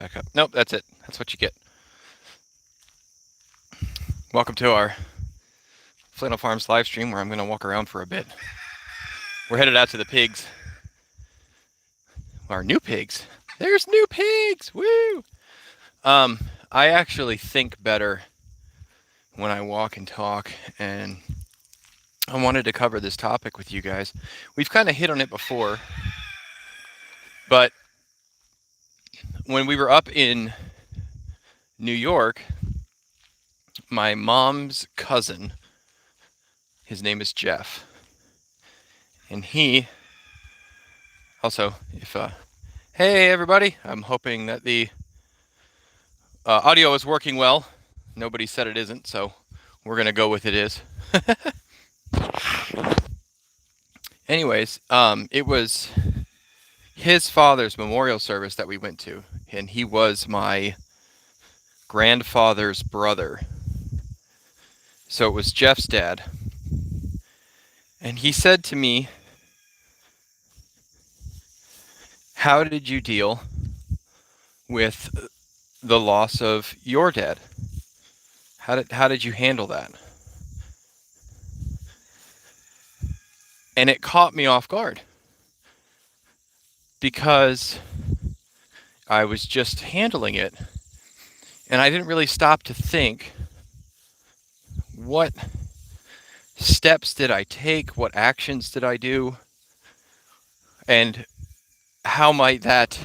Back up. Nope, that's it. That's what you get. Welcome to our Flannel Farms live stream where I'm going to walk around for a bit. We're headed out to the pigs. Our new pigs. There's new pigs. Woo! I actually think better when I walk and talk, and I wanted to cover this topic with you guys. We've kind of hit on it before, but when we were up in New York, my mom's cousin, his name is Jeff, and he also, hey everybody, I'm hoping that the audio is working well. Nobody said it isn't, so we're going to go with it is. Anyways, it was his father's memorial service that we went to, and he was my grandfather's brother. So it was Jeff's dad. And he said to me, how did you deal with the loss of your dad? How did you handle that? And it caught me off guard because I was just handling it, and I didn't really stop to think, what steps did I take? What actions did I do? And how might that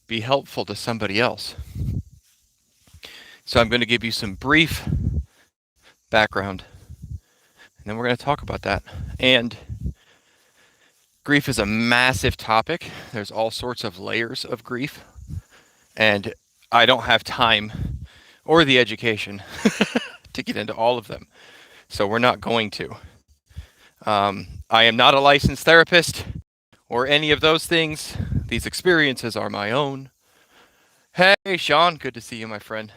be helpful to somebody else? So I'm going to give you some brief background, and then we're going to talk about that. And grief is a massive topic. There's all sorts of layers of grief, and I don't have time or the education to get into all of them. So we're not going to. I am not a licensed therapist or any of those things. These experiences are my own. Hey, Sean, good to see you, my friend.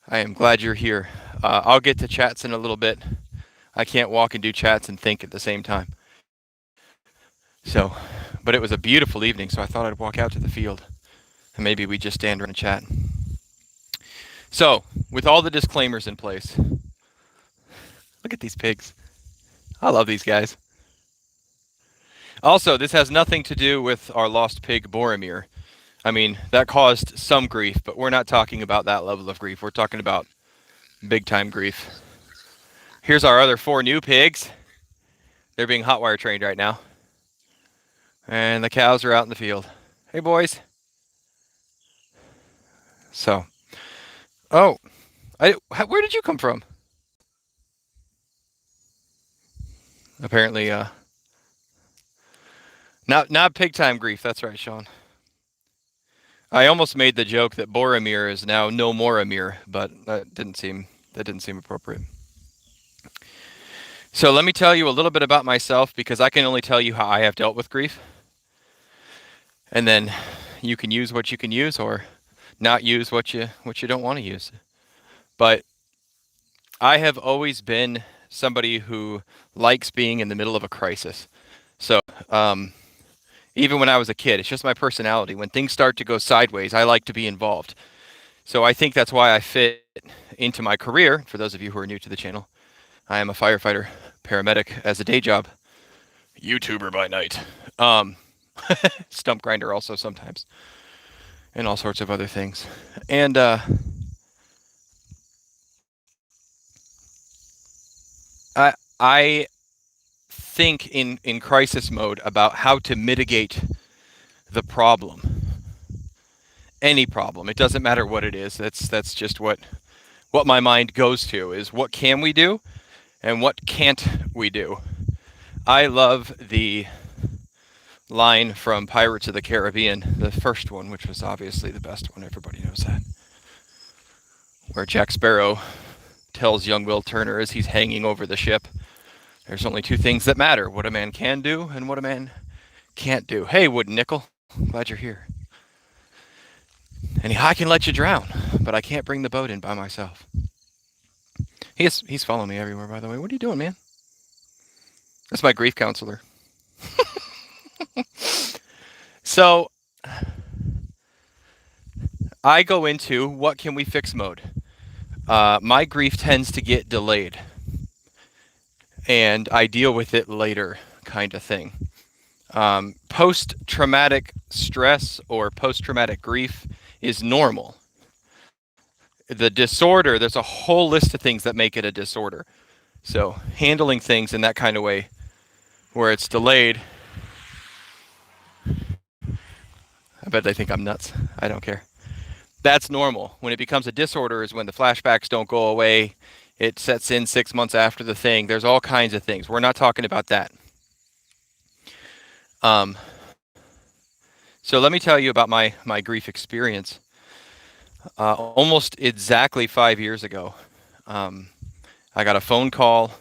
I am glad you're here. I'll get to chats in a little bit. I can't walk and do chats and think at the same time. So, but it was a beautiful evening, so I thought I'd walk out to the field and maybe we just stand around and chat. So, with all the disclaimers in place, look at these pigs. I love these guys. Also, this has nothing to do with our lost pig, Boromir. I mean, that caused some grief, but we're not talking about that level of grief. We're talking about big time grief. Here's our other 4 new pigs. They're being hot wire trained right now. And the cows are out in the field. Hey, boys. So, where did you come from? Apparently, not pig time grief. That's right, Sean. I almost made the joke that Boromir is now no more Amir, but that didn't seem appropriate. So let me tell you a little bit about myself, because I can only tell you how I have dealt with grief. And then you can use what you can use or not use what you don't want to use. But I have always been somebody who likes being in the middle of a crisis. So, even when I was a kid, it's just my personality. When things start to go sideways, I like to be involved. So I think that's why I fit into my career. For those of you who are new to the channel, I am a firefighter, paramedic as a day job, YouTuber by night, stump grinder also sometimes, and all sorts of other things. And I think in crisis mode about how to mitigate the problem. Any problem. It doesn't matter what it is. That's just what my mind goes to, is what can we do and what can't we do. I love the line from Pirates of the Caribbean, the first one, which was obviously the best one. Everybody knows that. Where Jack Sparrow tells young Will Turner as he's hanging over the ship, there's only 2 things that matter: what a man can do and what a man can't do. Hey, Wooden Nickel, glad you're here. And I can let you drown, but I can't bring the boat in by myself. He's following me everywhere, by the way. What are you doing, man? That's my grief counselor. So, I go into what can we fix mode. My grief tends to get delayed, and I deal with it later, kind of thing. Post-traumatic stress or post-traumatic grief is normal. The disorder, there's a whole list of things that make it a disorder. So handling things in that kind of way where it's delayed, I bet they think I'm nuts. I don't care. That's normal. When it becomes a disorder is when the flashbacks don't go away. It sets in 6 months after the thing. There's all kinds of things. We're not talking about that. So let me tell you about my grief experience. Almost exactly 5 years ago, I got a phone call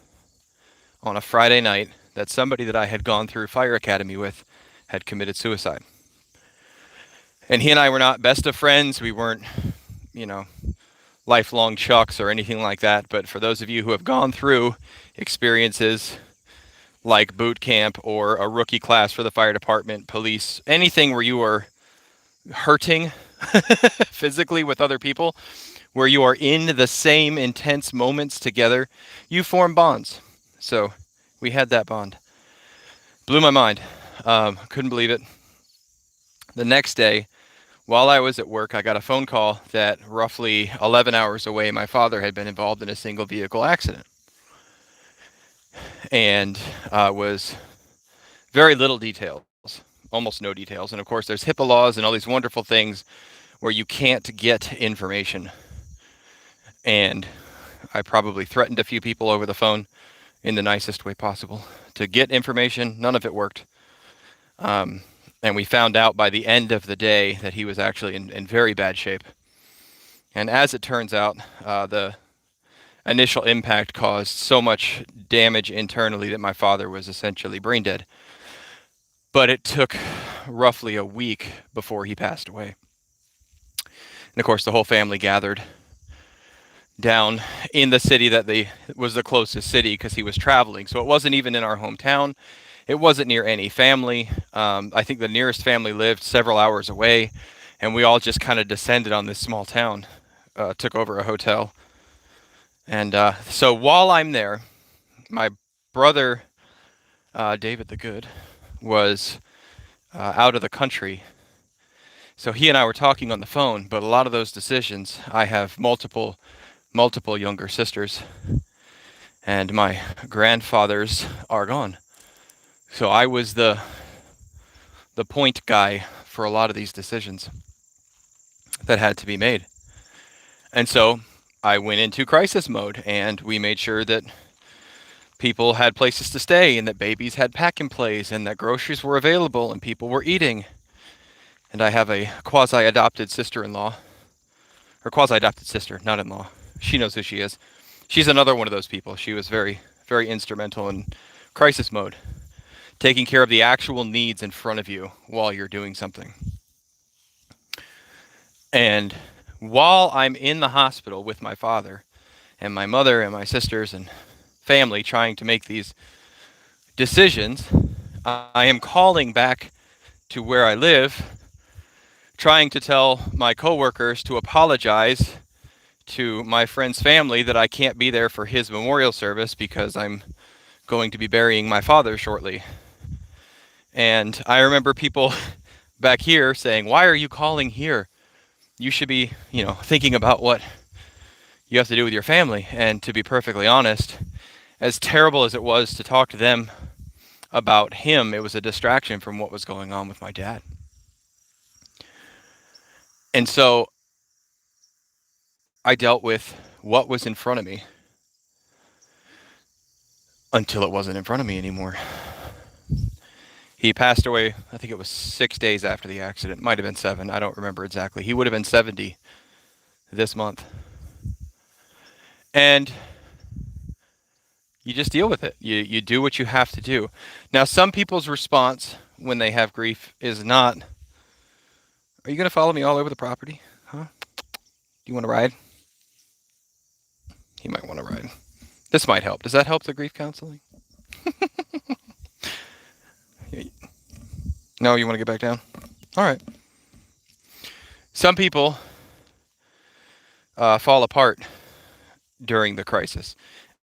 on a Friday night that somebody that I had gone through fire academy with had committed suicide. And he and I were not best of friends. We weren't, you know, lifelong chucks or anything like that. But for those of you who have gone through experiences like boot camp or a rookie class for the fire department, police, anything where you are hurting physically with other people, where you are in the same intense moments together, you form bonds. So we had that bond. Blew my mind. Couldn't believe it. The next day, while I was at work, I got a phone call that roughly 11 hours away, my father had been involved in a single vehicle accident. And was very little details, almost no details. And of course, there's HIPAA laws and all these wonderful things where you can't get information. And I probably threatened a few people over the phone in the nicest way possible to get information. None of it worked. And we found out by the end of the day that he was actually in very bad shape. And as it turns out, the initial impact caused so much damage internally that my father was essentially brain dead. But it took roughly a week before he passed away. And of course, the whole family gathered down in the city that was the closest city because he was traveling. So it wasn't even in our hometown. It wasn't near any family. I think the nearest family lived several hours away, and we all just kind of descended on this small town, took over a hotel. And so while I'm there, my brother, David the Good, was out of the country. So he and I were talking on the phone, but a lot of those decisions, I have multiple younger sisters, and my grandfathers are gone. So I was the point guy for a lot of these decisions that had to be made. And so I went into crisis mode, and we made sure that people had places to stay and that babies had pack-and-plays and that groceries were available and people were eating. And I have a quasi-adopted sister-in-law, or quasi-adopted sister, not in-law. She knows who she is. She's another one of those people. She was very, very instrumental in crisis mode, taking care of the actual needs in front of you while you're doing something. And while I'm in the hospital with my father and my mother and my sisters and family trying to make these decisions, I am calling back to where I live, trying to tell my coworkers to apologize to my friend's family that I can't be there for his memorial service because I'm going to be burying my father shortly. And I remember people back here saying, "Why are you calling here? You should be, thinking about what you have to do with your family." And to be perfectly honest, as terrible as it was to talk to them about him, it was a distraction from what was going on with my dad. And so I dealt with what was in front of me until it wasn't in front of me anymore. He passed away, I think it was 6 days after the accident. Might have been 7. I don't remember exactly. He would have been 70 this month. And you just deal with it. You do what you have to do. Now, some people's response when they have grief is not, "Are you going to follow me all over the property? Huh? Do you want to ride?" He might want to ride. This might help. Does that help the grief counseling? No, you want to get back down? All right. Some people fall apart during the crisis.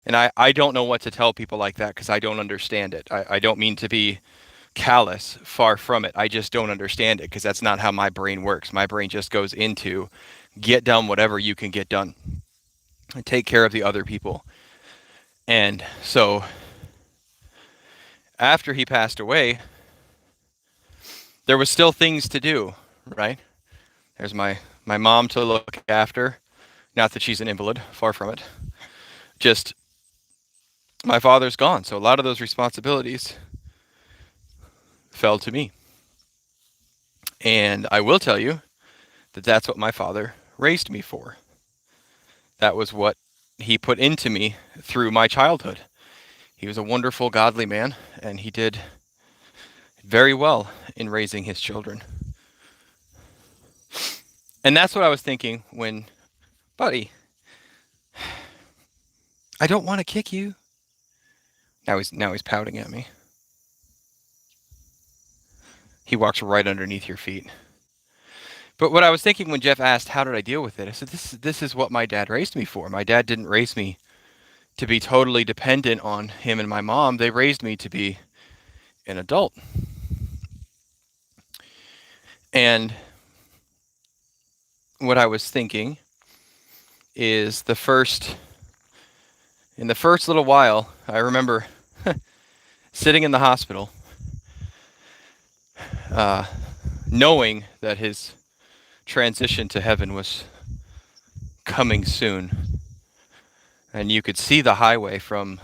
And I don't know what to tell people like that because I don't understand it. I don't mean to be callous, far from it. I just don't understand it because that's not how my brain works. My brain just goes into get done whatever you can get done and take care of the other people. And so after he passed away, there was still things to do, right? There's my mom to look after. Not that she's an invalid, far from it. Just my father's gone, so a lot of those responsibilities fell to me. And I will tell you that that's what my father raised me for. That was what he put into me through my childhood. He was a wonderful, godly man, and he did very well in raising his children. And that's what I was thinking when, buddy, I don't want to kick you. Now he's pouting at me. He walks right underneath your feet. But what I was thinking when Jeff asked, how did I deal with it? I said, this is what my dad raised me for. My dad didn't raise me to be totally dependent on him and my mom. They raised me to be an adult. And what I was thinking is in the first little while, I remember sitting in the hospital, knowing that his transition to heaven was coming soon. And you could see the highway from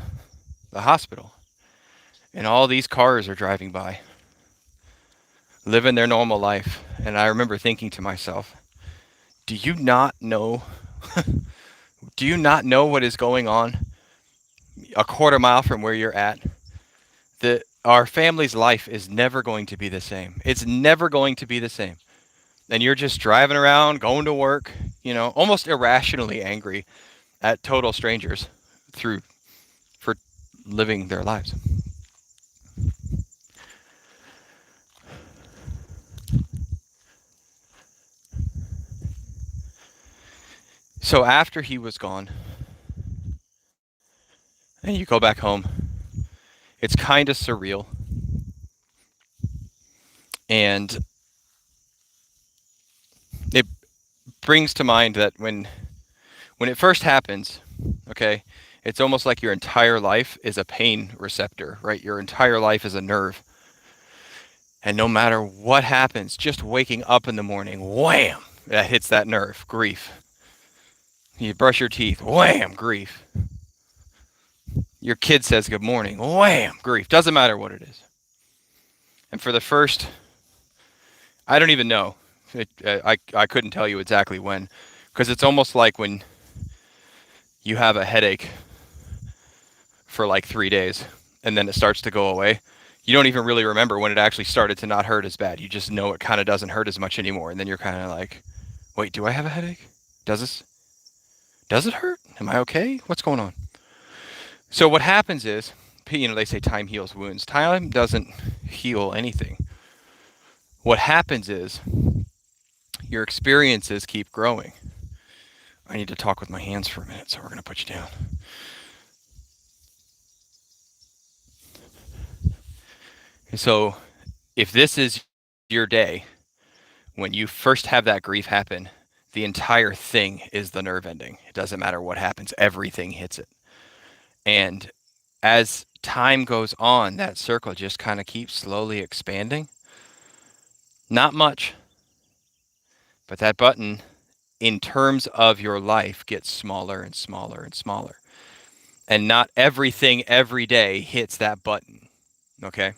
the hospital. And all these cars are driving by, living their normal life. And I remember thinking to myself, do you not know? Do you not know what is going on a quarter mile from where you're at? That our family's life is never going to be the same. It's never going to be the same. And you're just driving around, going to work, almost irrationally angry at total strangers for living their lives. So after he was gone, and you go back home, it's kind of surreal. And it brings to mind that when it first happens, okay, it's almost like your entire life is a pain receptor, right? Your entire life is a nerve. And no matter what happens, just waking up in the morning, wham, that hits that nerve, grief. You brush your teeth, wham, grief. Your kid says good morning, wham, grief. Doesn't matter what it is. And for the first, I don't even know. I couldn't tell you exactly when, because it's almost like when you have a headache for like 3 days and then it starts to go away. You don't even really remember when it actually started to not hurt as bad. You just know it kind of doesn't hurt as much anymore. And then you're kind of like, wait, do I have a headache? Does it hurt? Am I okay? What's going on? So what happens is, they say time heals wounds. Time doesn't heal anything. What happens is your experiences keep growing. I need to talk with my hands for a minute, so we're going to put you down. So if this is your day, when you first have that grief happen, the entire thing is the nerve ending. It doesn't matter what happens. Everything hits it. And as time goes on, that circle just kind of keeps slowly expanding. Not much, but that button, in terms of your life, gets smaller and smaller and smaller. And not everything every day hits that button, okay?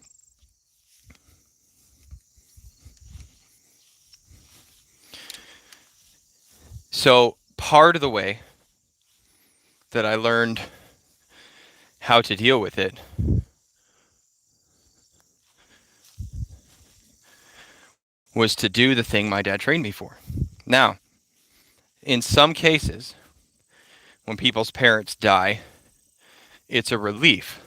So part of the way that I learned how to deal with it was to do the thing my dad trained me for. Now, in some cases, when people's parents die, it's a relief.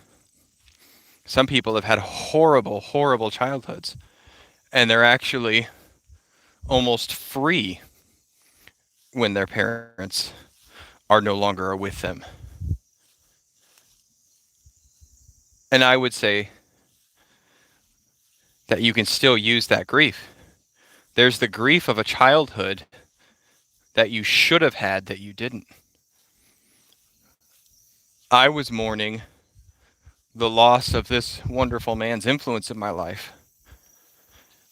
Some people have had horrible, horrible childhoods, and they're actually almost free when their parents are no longer with them. And I would say that you can still use that grief. There's the grief of a childhood that you should have had that you didn't. I was mourning the loss of this wonderful man's influence in my life.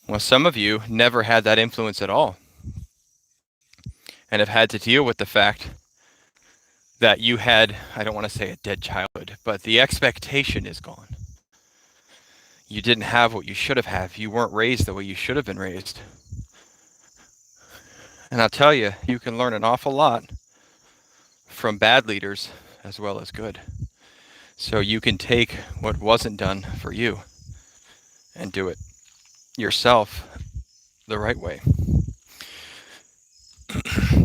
Well, some of you never had that influence at all and have had to deal with the fact that you had, I don't want to say a dead childhood, but the expectation is gone. You didn't have what you should have had. You weren't raised the way you should have been raised. And I'll tell you, you can learn an awful lot from bad leaders as well as good. So you can take what wasn't done for you and do it yourself the right way.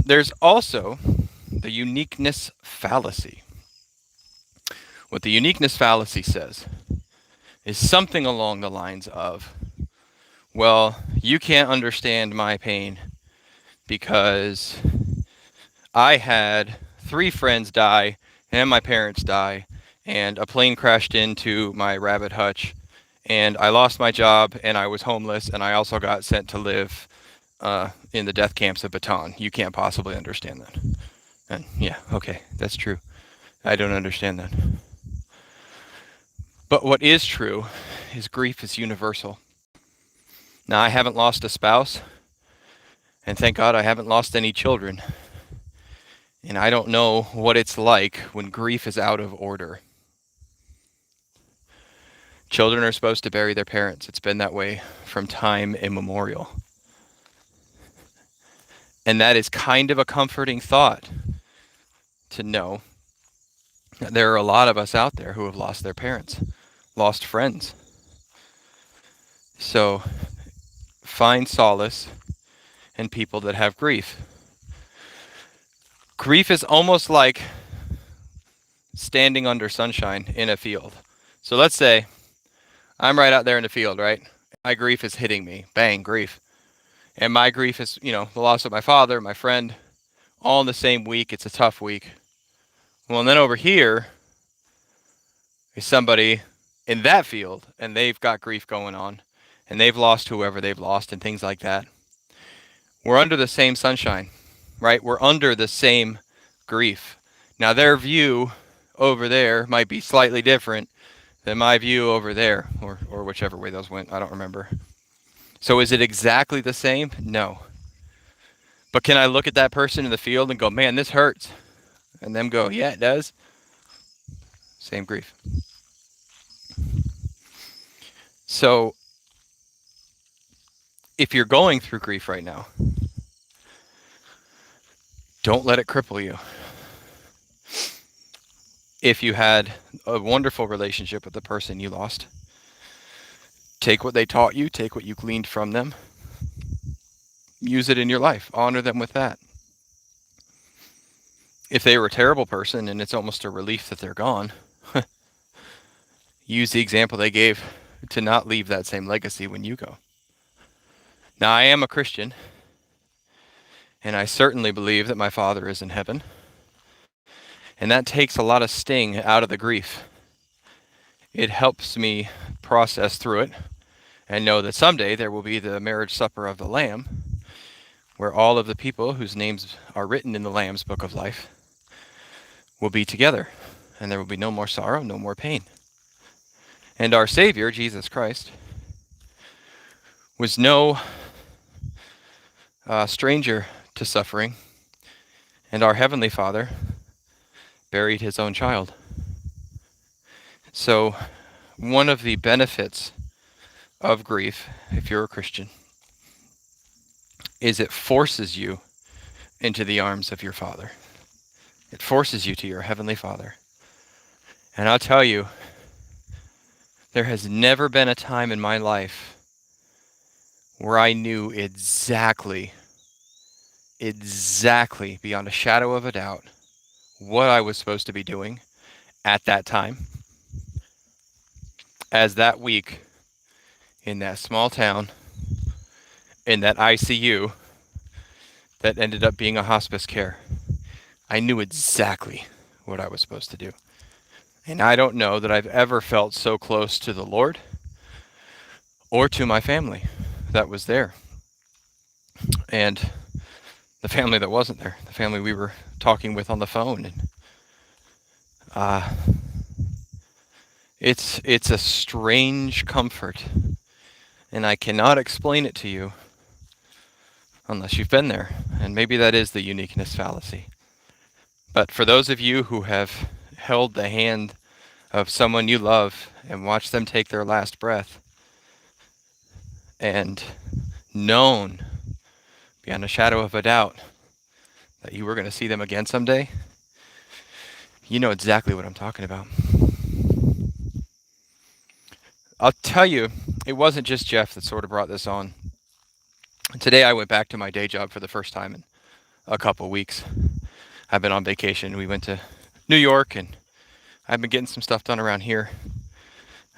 There's also the uniqueness fallacy. What the uniqueness fallacy says is something along the lines of, well, you can't understand my pain because I had 3 friends die and my parents die and a plane crashed into my rabbit hutch and I lost my job and I was homeless and I also got sent to live in the death camps of Bataan. You can't possibly understand that. And yeah, okay, that's true. I don't understand that. But what is true is grief is universal. Now, I haven't lost a spouse, and thank God I haven't lost any children. And I don't know what it's like when grief is out of order. Children are supposed to bury their parents. It's been that way from time immemorial. And that is kind of a comforting thought to know that there are a lot of us out there who have lost their parents, lost friends. So find solace in people that have grief. Grief is almost like standing under sunshine in a field. So let's say I'm right out there in the field, right? My grief is hitting me. Bang, grief. And my grief is, the loss of my father, my friend, all in the same week. It's a tough week. Well, and then over here is somebody in that field, and they've got grief going on, and they've lost whoever they've lost and things like that. We're under the same sunshine, right? We're under the same grief. Now, their view over there might be slightly different than my view over there, or whichever way those went. I don't remember. So is it exactly the same? No. But can I look at that person in the field and go, man, this hurts? And them go, yeah, it does. Same grief. So if you're going through grief right now, don't let it cripple you. If you had a wonderful relationship with the person you lost, take what they taught you, take what you gleaned from them, use it in your life, honor them with that. If they were a terrible person and it's almost a relief that they're gone, use the example they gave to not leave that same legacy when you go. Now, I am a Christian, and I certainly believe that my Father is in heaven, and that takes a lot of sting out of the grief. It helps me process through it and know that someday there will be the marriage supper of the Lamb, where all of the people whose names are written in the Lamb's book of life will be together, and there will be no more sorrow, no more pain. And our Savior, Jesus Christ, was no stranger to suffering, and our Heavenly Father buried his own child. So one of the benefits of grief, if you're a Christian, is it forces you into the arms of your Father. It forces you to your Heavenly Father. And I'll tell you, there has never been a time in my life where I knew exactly, beyond a shadow of a doubt, what I was supposed to be doing at that time, as that week in that small town, in that ICU, that ended up being a hospice care, I knew exactly what I was supposed to do. And I don't know that I've ever felt so close to the Lord or to my family that was there. And the family that wasn't there, the family we were talking with on the phone. And uh, it's a strange comfort, and I cannot explain it to you unless you've been there. And maybe that is the uniqueness fallacy. But for those of you who have held the hand of someone you love and watched them take their last breath and known beyond a shadow of a doubt that you were going to see them again someday, you know exactly what I'm talking about. I'll tell you, it wasn't just Jeff that sort of brought this on. Today I went back to my day job for the first time in a couple of weeks. I've been on vacation. We went to New York, and I've been getting some stuff done around here.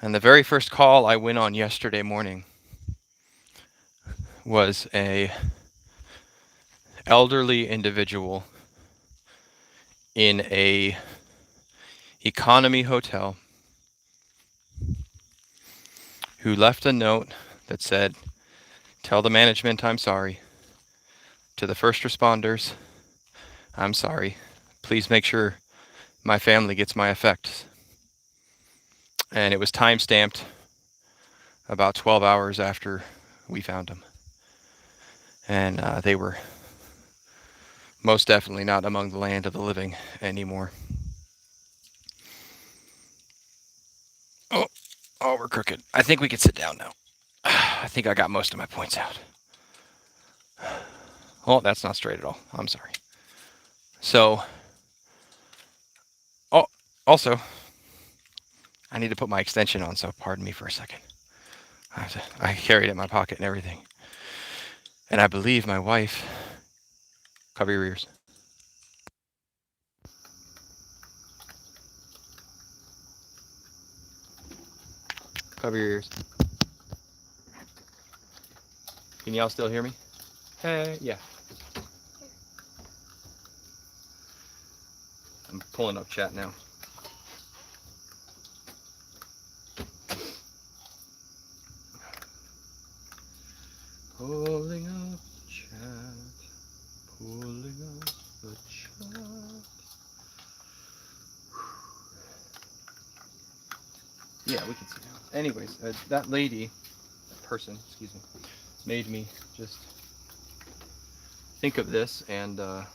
And the very first call I went on yesterday morning was a elderly individual in a economy hotel who left a note that said, "Tell the management I'm sorry. To the first responders, I'm sorry. Please make sure my family gets my effects." And it was time stamped about 12 hours after we found them. And they were most definitely not among the land of the living anymore. Oh, we're crooked. I think we can sit down now. I think I got most of my points out. Oh, that's not straight at all. I'm sorry. So, oh, also, I need to put my extension on, so pardon me for a second. I carried it in my pocket and everything. And I believe my wife, cover your ears. Cover your ears. Can y'all still hear me? Hey, yeah. I'm pulling up chat now. Pulling up chat. Pulling up the chat. Yeah, we can see now. Anyways, that person, excuse me, made me just think of this, and I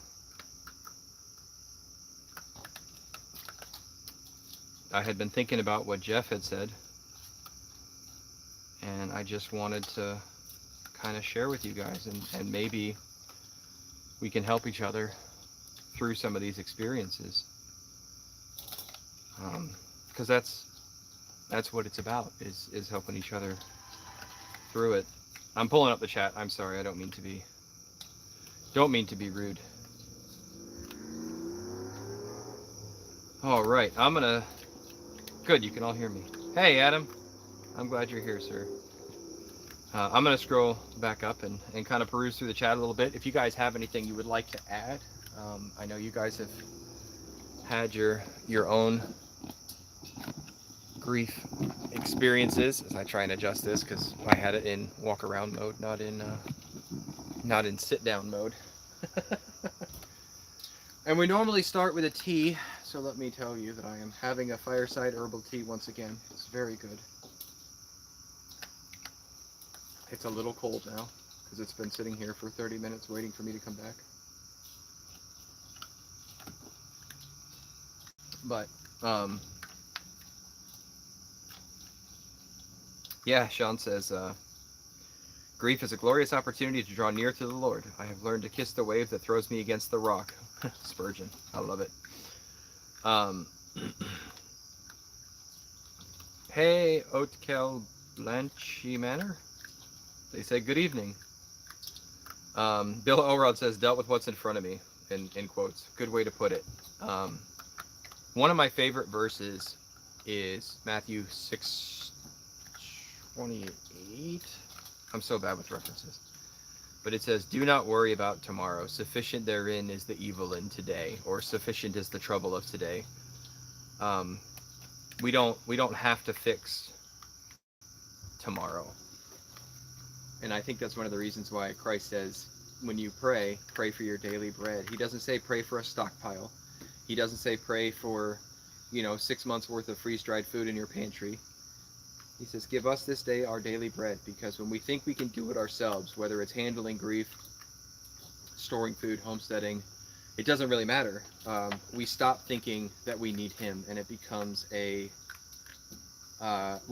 had been thinking about what Jeff had said, and I just wanted to kind of share with you guys, and maybe we can help each other through some of these experiences, because that's what it's about, is helping each other through it. I'm pulling up the chat. I'm sorry. I don't mean to be rude. All right. Good. You can all hear me. Hey, Adam. I'm glad you're here, sir. I'm going to scroll back up and kind of peruse through the chat a little bit. If you guys have anything you would like to add, I know you guys have had your own grief experiences, as I try and adjust this because I had it in walk around mode, not in sit down mode. And we normally start with a tea, so let me tell you that I am having a fireside herbal tea once again. It's very good. It's a little cold now because it's been sitting here for 30 minutes waiting for me to come back. But yeah, Sean says, grief is a glorious opportunity to draw near to the Lord. I have learned to kiss the wave that throws me against the rock. Spurgeon. I love it. Hey, Haute-Kel Blanchy Manor. They say good evening. Bill Elrod says, dealt with what's in front of me, in quotes. Good way to put it. One of my favorite verses is Matthew 6:28. I'm so bad with references. but it says, "Do not worry about tomorrow. Sufficient therein is the evil in today," or "Sufficient is the trouble of today." Um, we don't have to fix tomorrow, and I think that's one of the reasons why Christ says, when you pray, pray for your daily bread. He doesn't say pray for a stockpile. He doesn't say pray for, 6 months worth of freeze-dried food in your pantry. He says, give us this day our daily bread, because when we think we can do it ourselves, whether it's handling grief, storing food, homesteading, it doesn't really matter. We stop thinking that we need him, and it becomes we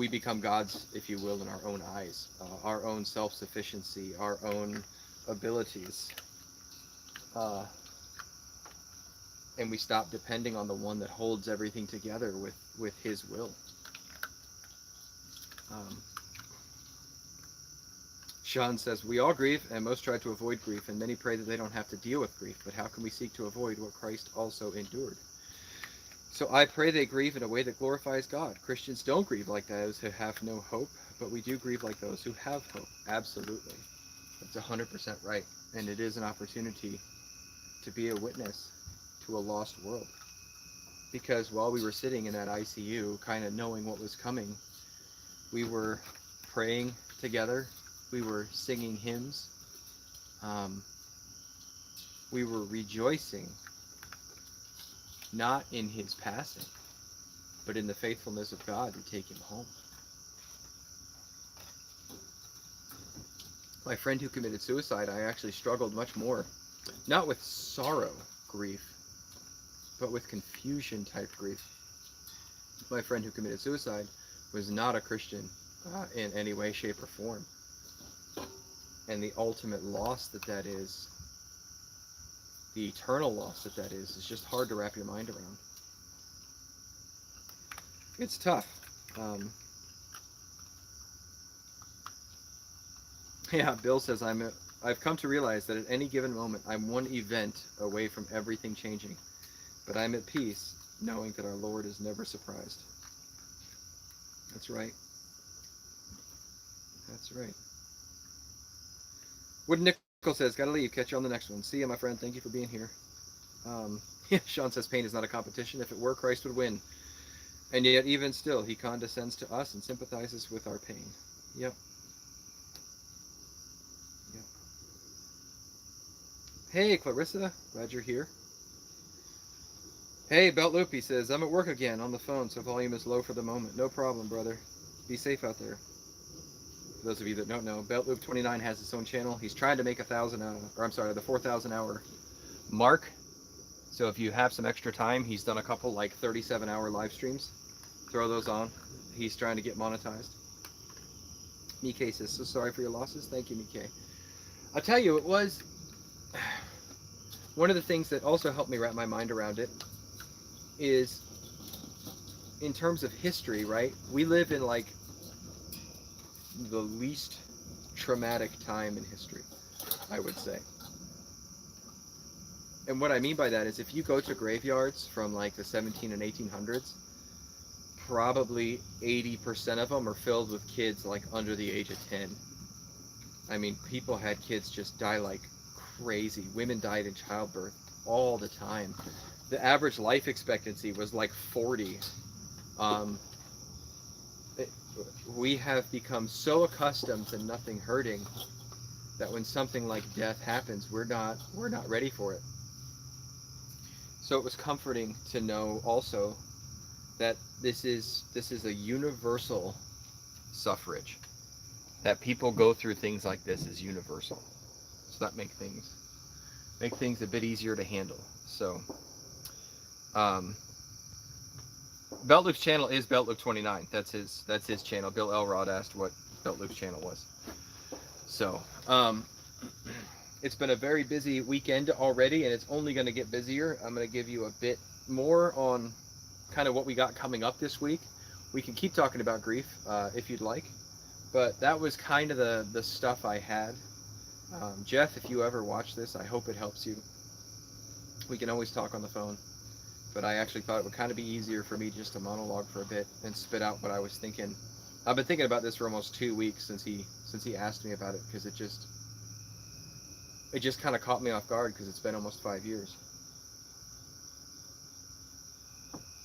become gods, if you will, in our own eyes, our own self-sufficiency, our own abilities. And we stop depending on the one that holds everything together with his will. Sean says, we all grieve, and most try to avoid grief, and many pray that they don't have to deal with grief. But how can we seek to avoid what Christ also endured? So I pray they grieve in a way that glorifies God. Christians don't grieve like those who have no hope, but we do grieve like those who have hope. Absolutely. That's 100% right. And it is an opportunity to be a witness to a lost world. Because while we were sitting in that ICU, kind of knowing what was coming, we were praying together. We were singing hymns. We were rejoicing, not in his passing, but in the faithfulness of God to take him home. My friend who committed suicide, I actually struggled much more, not with sorrow, grief, but with confusion type grief. My friend who committed suicide was not a Christian in any way, shape, or form. And the ultimate loss that is, the eternal loss that is just hard to wrap your mind around. It's tough. Yeah, Bill says, I've come to realize that at any given moment, I'm one event away from everything changing. But I'm at peace, knowing that our Lord is never surprised. That's right. That's right. Wood Nickel says, gotta leave. Catch you on the next one. See you, my friend. Thank you for being here. Yeah, Sean says, pain is not a competition. If it were, Christ would win. And yet, even still, he condescends to us and sympathizes with our pain. Yep. Yep. Hey, Clarissa. Glad you're here. Hey, Belt Loop, he says, I'm at work again on the phone, so volume is low for the moment. No problem, brother. Be safe out there. For those of you that don't know, Belt Loop 29 has its own channel. He's trying to make the 4,000 hour mark. So if you have some extra time, he's done a couple like 37-hour live streams. Throw those on. He's trying to get monetized. Mike says, so sorry for your losses. Thank you, Mike. I'll tell you, it was one of the things that also helped me wrap my mind around it is in terms of history, right? We live in like the least traumatic time in history, I would say. And what I mean by that is if you go to graveyards from like the 17 and 1800s, probably 80% of them are filled with kids like under the age of 10. I mean, people had kids just die like crazy. Women died in childbirth all the time. The average life expectancy was like 40. We have become so accustomed to nothing hurting that when something like death happens, we're not ready for it. So it was comforting to know also that this is a universal suffrage. That people go through things like this is universal. So that make things a bit easier to handle. So Belt Loop's channel is Belt Loop 29. That's his channel. Bill Elrod asked what Belt Loop's channel was. So it's been a very busy weekend already, and it's only going to get busier. I'm going to give you a bit more on kind of what we got coming up this week. We can keep talking about grief if you'd like, but that was kind of the stuff I had. Jeff, if you ever watch this, I hope it helps you. We can always talk on the phone, but I actually thought it would kind of be easier for me just to monologue for a bit and spit out what I was thinking. I've been thinking about this for almost 2 weeks since he asked me about it, because it just kind of caught me off guard because it's been almost 5 years.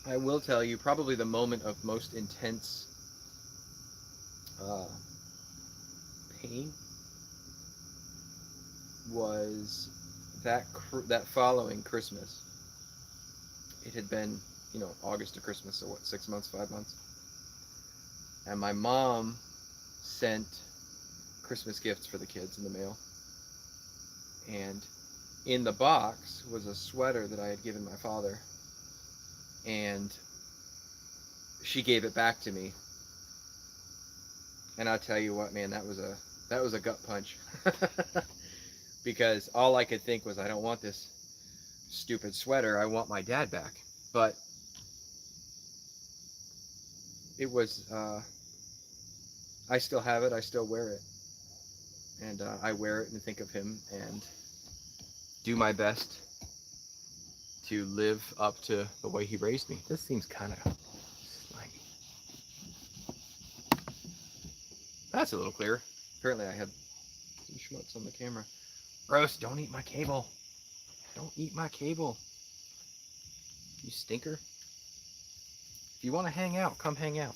I will tell you, probably the moment of most intense uh, pain was that following Christmas. It had been, August to Christmas, so what, 6 months, 5 months, and my mom sent Christmas gifts for the kids in the mail, and in the box was a sweater that I had given my father, and she gave it back to me. And I'll tell you what, man, that was a gut punch. Because all I could think was, I don't want this stupid sweater. I want my dad back. But it was, I still have it. I still wear it. And I wear it and think of him and do my best to live up to the way he raised me. This seems kind of like, that's a little clearer. Apparently I had some schmutz on the camera. Gross, don't eat my cable. Don't eat my cable. You stinker. If you want to hang out, come hang out.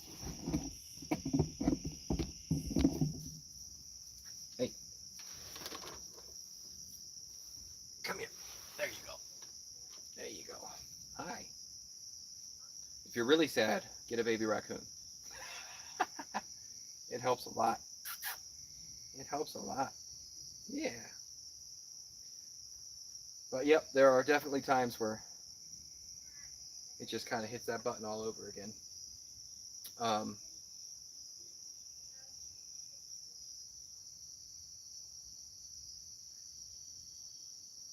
Hey. Come here. There you go. There you go. Hi. If you're really sad, get a baby raccoon. It helps a lot. It helps a lot. Yeah. But yep, there are definitely times where it just kind of hits that button all over again.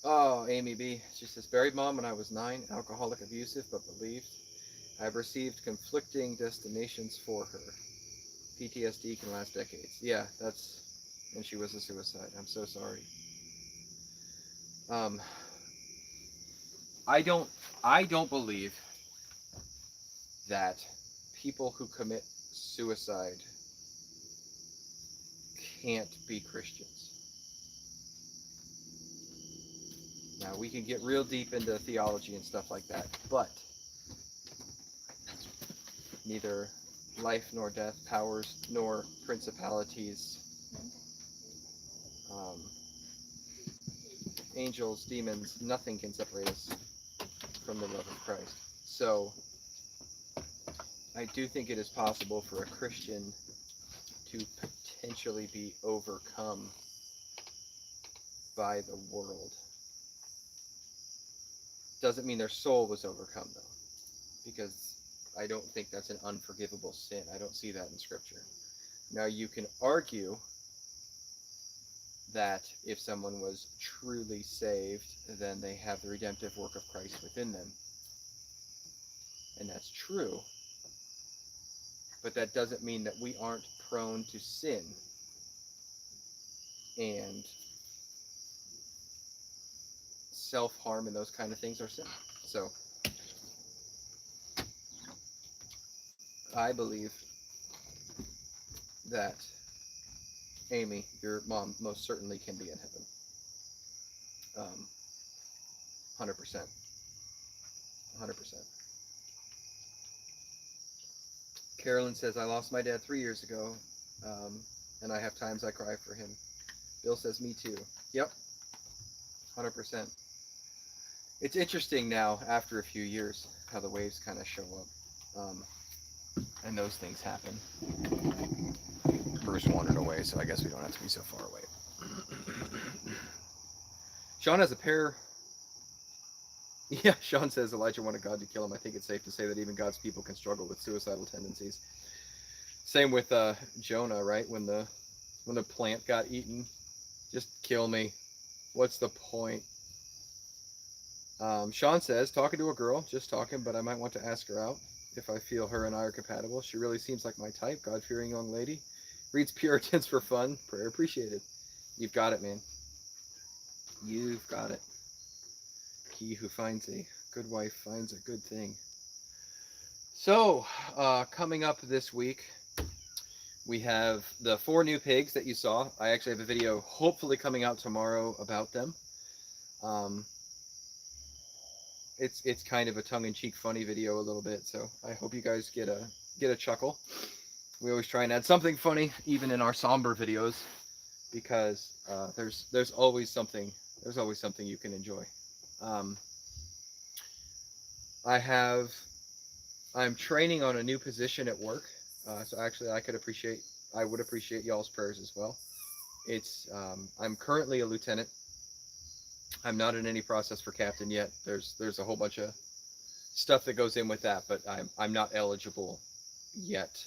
Oh, Amy B. She says, buried mom when I was 9, alcoholic, abusive, but believed. I've received conflicting destinations for her. PTSD can last decades. Yeah, that's when she was a suicide. I'm so sorry. I don't believe that people who commit suicide can't be Christians. Now, we can get real deep into theology and stuff like that, but neither life nor death, powers nor principalities, angels, demons, nothing can separate us from the love of Christ. So, I do think it is possible for a Christian to potentially be overcome by the world. Doesn't mean their soul was overcome, though, because I don't think that's an unforgivable sin. I don't see that in Scripture. Now, you can argue that if someone was truly saved, then they have the redemptive work of Christ within them. And that's true. But that doesn't mean that we aren't prone to sin. And self-harm and those kind of things are sin. So, I believe that Amy, your mom, most certainly can be in heaven. 100%. 100%. Carolyn says, I lost my dad 3 years ago, and I have times I cry for him. Bill says, me too. Yep. 100%. It's interesting now, after a few years, how the waves kind of show up. And those things happen. Bruce wandered away, so I guess we don't have to be so far away. Sean has a pair. Yeah, Sean says Elijah wanted God to kill him. I think it's safe to say that even God's people can struggle with suicidal tendencies. Same with Jonah, right? When the plant got eaten, just kill me. What's the point? Sean says, talking to a girl, just talking, but I might want to ask her out if I feel her and I are compatible. She really seems like my type, God-fearing young lady. Reads Puritans for fun. Prayer appreciated. You've got it, man. You've got it. He who finds a good wife finds a good thing. So, coming up this week, We have the 4 new pigs that you saw. I actually have a video hopefully coming out tomorrow about them. Um, it's kind of a tongue-in-cheek funny video a little bit, so I hope you guys get a chuckle. We always try and add something funny even in our somber videos because there's always something you can enjoy. Um, I'm training on a new position at work, so actually I would appreciate y'all's prayers as well. I'm currently a lieutenant. I'm not in any process for captain yet. There's a whole bunch of stuff that goes in with that, but I'm not eligible yet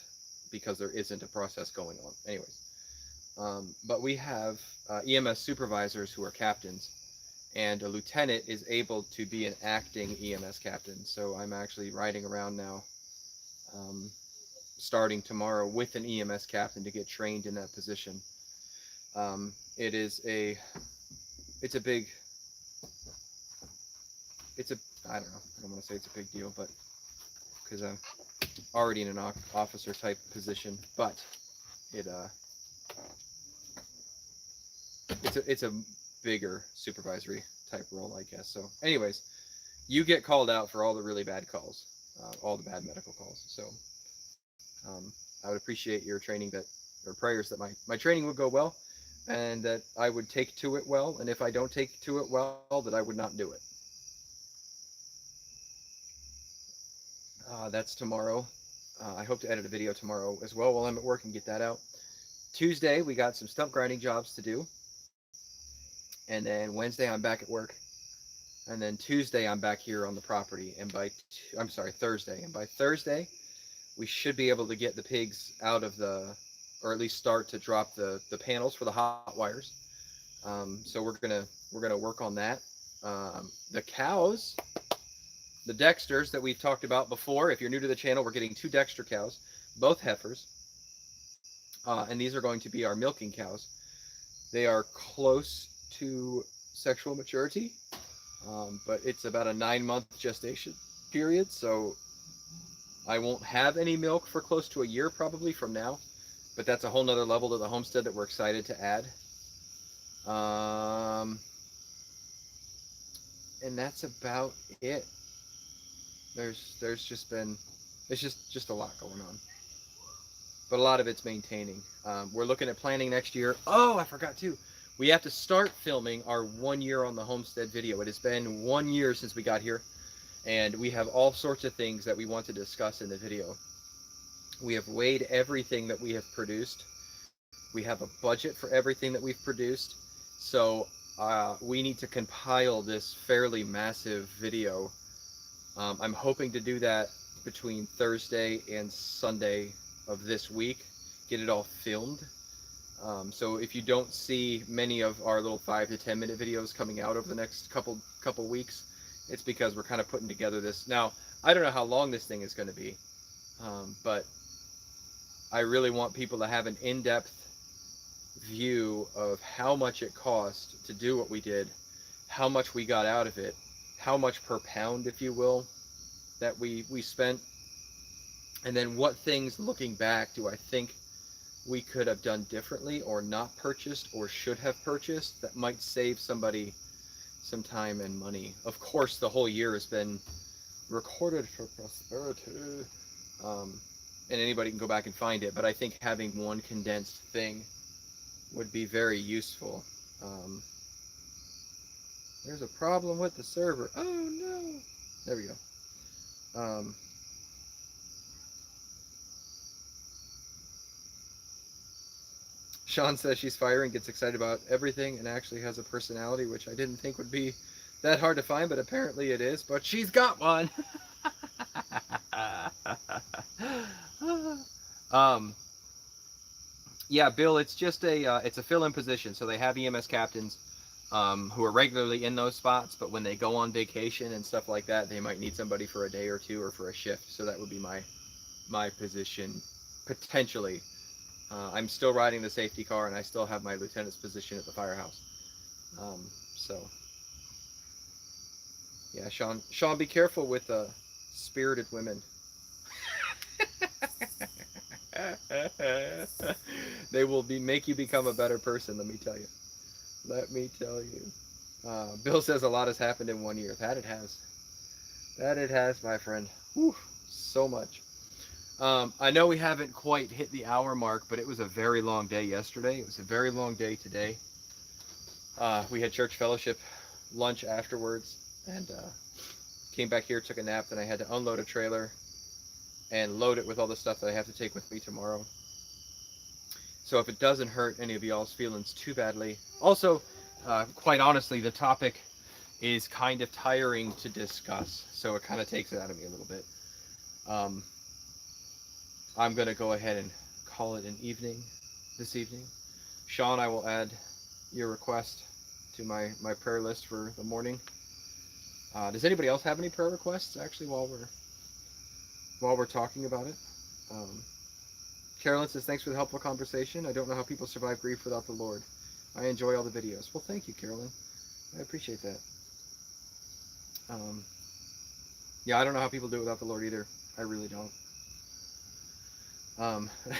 because there isn't a process going on. Anyways, but we have EMS supervisors who are captains, and a lieutenant is able to be an acting EMS captain. So I'm actually riding around now, um, starting tomorrow with an EMS captain to get trained in that position. It is it's a big, it's a, I don't know, I don't want to say it's a big deal, but because I'm already in an officer type position, but it it's a bigger supervisory type role, I guess. So, anyways, you get called out for all the really bad calls, all the bad medical calls. So, I would appreciate your training or prayers that my training would go well, and that I would take to it well. And if I don't take to it well, that I would not do it. That's tomorrow. I hope to edit a video tomorrow as well while I'm at work and get that out. Tuesday, we got some stump grinding jobs to do. And then Wednesday, I'm back at work. And then Tuesday, I'm back here on the property. And I'm sorry, Thursday. And by Thursday, we should be able to get the pigs out of or at least start to drop the panels for the hot wires. So we're gonna work on that. The cows, the Dexters that we've talked about before. If you're new to the channel, we're getting 2 Dexter cows, both heifers, and these are going to be our milking cows. They are close to sexual maturity, but it's about a 9-month gestation period, so I won't have any milk for close to a year probably from now, but that's a whole nother level to the homestead that we're excited to add. And that's about it. There's just been, it's just a lot going on, but a lot of it's maintaining. We're looking at planning next year. Oh, I forgot too. We have to start filming our 1 year on the homestead video. It has been 1 year since we got here, and we have all sorts of things that we want to discuss in the video. We have weighed everything that we have produced. We have a budget for everything that we've produced. So we need to compile this fairly massive video. I'm hoping to do that between Thursday and Sunday of this week, get it all filmed. So if you don't see many of our little 5 to 10 minute videos coming out over the next couple weeks, it's because we're kind of putting together this. Now, I don't know how long this thing is going to be, but I really want people to have an in-depth view of how much it cost to do what we did, how much we got out of it, how much per pound, if you will, that we spent, and then what things, looking back, do I think we could have done differently or not purchased or should have purchased that might save somebody some time and money. Of course, the whole year has been recorded for prosperity, and anybody can go back and find it, but I think having one condensed thing would be very useful. There's a problem with the server. Oh no! There we go. Sean says she's fire and gets excited about everything and actually has a personality, which I didn't think would be that hard to find, but apparently it is. But she's got one. Yeah, Bill, it's just it's a fill-in position. So they have EMS captains who are regularly in those spots, but when they go on vacation and stuff like that, they might need somebody for a day or two or for a shift. So that would be my position potentially. I'm still riding the safety car, and I still have my lieutenant's position at the firehouse. So, yeah, Sean, be careful with spirited women. They will make you become a better person. Let me tell you. Let me tell you. Bill says a lot has happened in 1 year. That it has. That it has, my friend. Whew, so much. I know we haven't quite hit the hour mark, but it was a very long day yesterday. It was a very long day today. We had church fellowship lunch afterwards, and came back here, took a nap. Then I had to unload a trailer and load it with all the stuff that I have to take with me tomorrow. So if it doesn't hurt any of y'all's feelings too badly. Also, quite honestly, the topic is kind of tiring to discuss, so it kind of takes it out of me a little bit. I'm going to go ahead and call it an evening this evening. Sean, I will add your request to my prayer list for the morning. Does anybody else have any prayer requests, actually, while we're talking about it? Carolyn says, thanks for the helpful conversation. I don't know how people survive grief without the Lord. I enjoy all the videos. Well, thank you, Carolyn. I appreciate that. Yeah, I don't know how people do it without the Lord either. I really don't.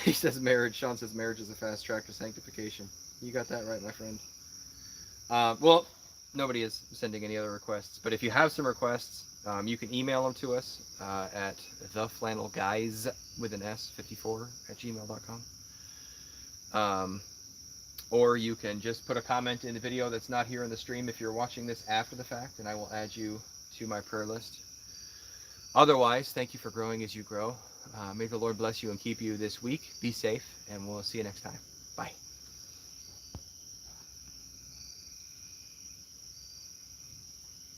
He says marriage. Sean says marriage is a fast track to sanctification. You got that right, my friend. Well, nobody is sending any other requests, but if you have some requests, you can email them to us at theflannelguys with an S 54 at gmail.com. Or you can just put a comment in the video that's not here in the stream if you're watching this after the fact, and I will add you to my prayer list. Otherwise, thank you for growing as you grow. May the Lord bless you and keep you this week. Be safe, and we'll see you next time. Bye.